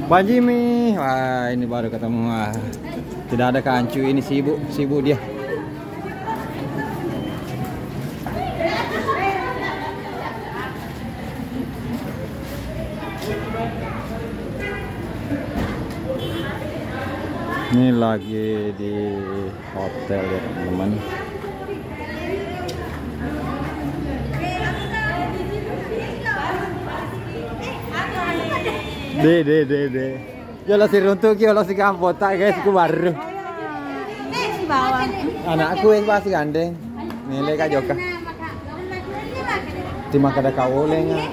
Bang Jimmy, wah ini baru ketemu. Wah, tidak ada kancu, ini sibuk dia. Ini lagi di hotel ya teman-teman. De. Yo si runtuh ki si kampot tak guys ku baru. Si bawah. Anakku yang pasti gandeng. Nilai ka joka. Terima kada kau olehnya.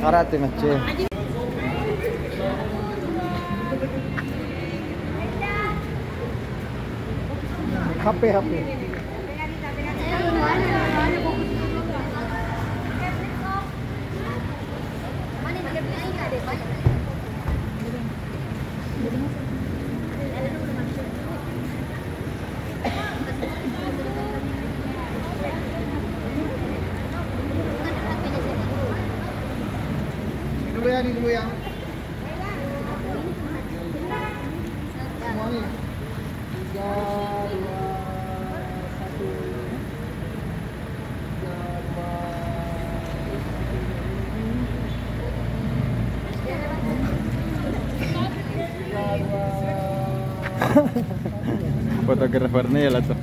Karate mace. HP. Dulu ya. Semua nih. 3, 2, 1. Fotografernya lah tuh.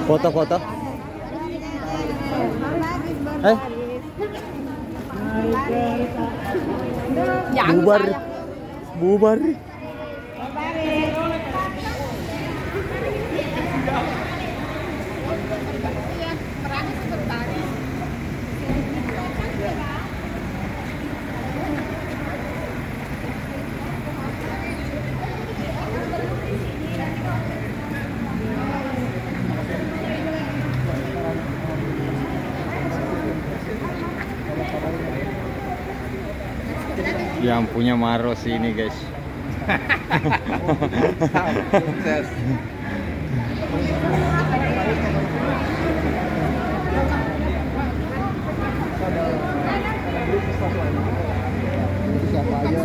Foto. Bubar. Yang punya Maros ini guys. Sukses. Siapa aja?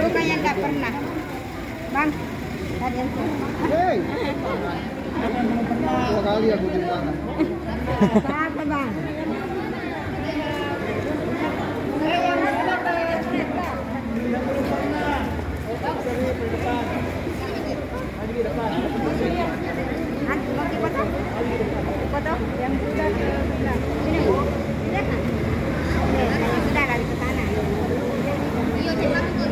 Bukannya nggak pernah, Bang. Hei, dua kali aku di sana. Apa, Bang? Foto yang sudah ini Bu. Lihat kan? Yang sudah lari ke sana. Iya, cepat ke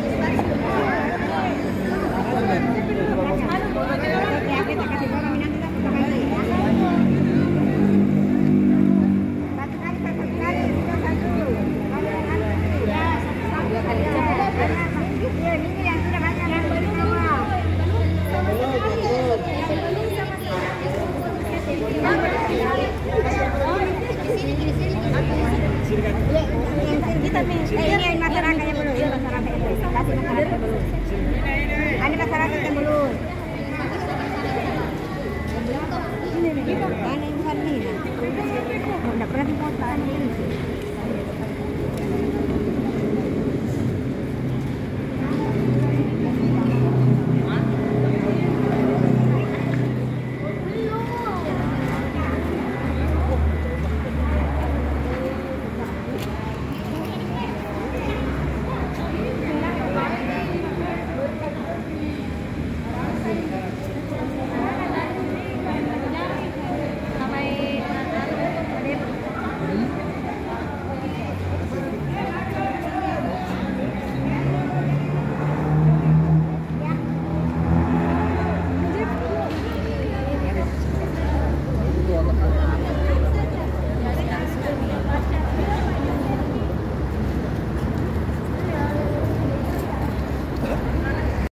ini masyarakatnya belum, ini masyarakatnya belum. Kasih masyarakatnya belum. Ini masyarakatnya belum. Ini bukan ini. Tidak pernah di kota ini.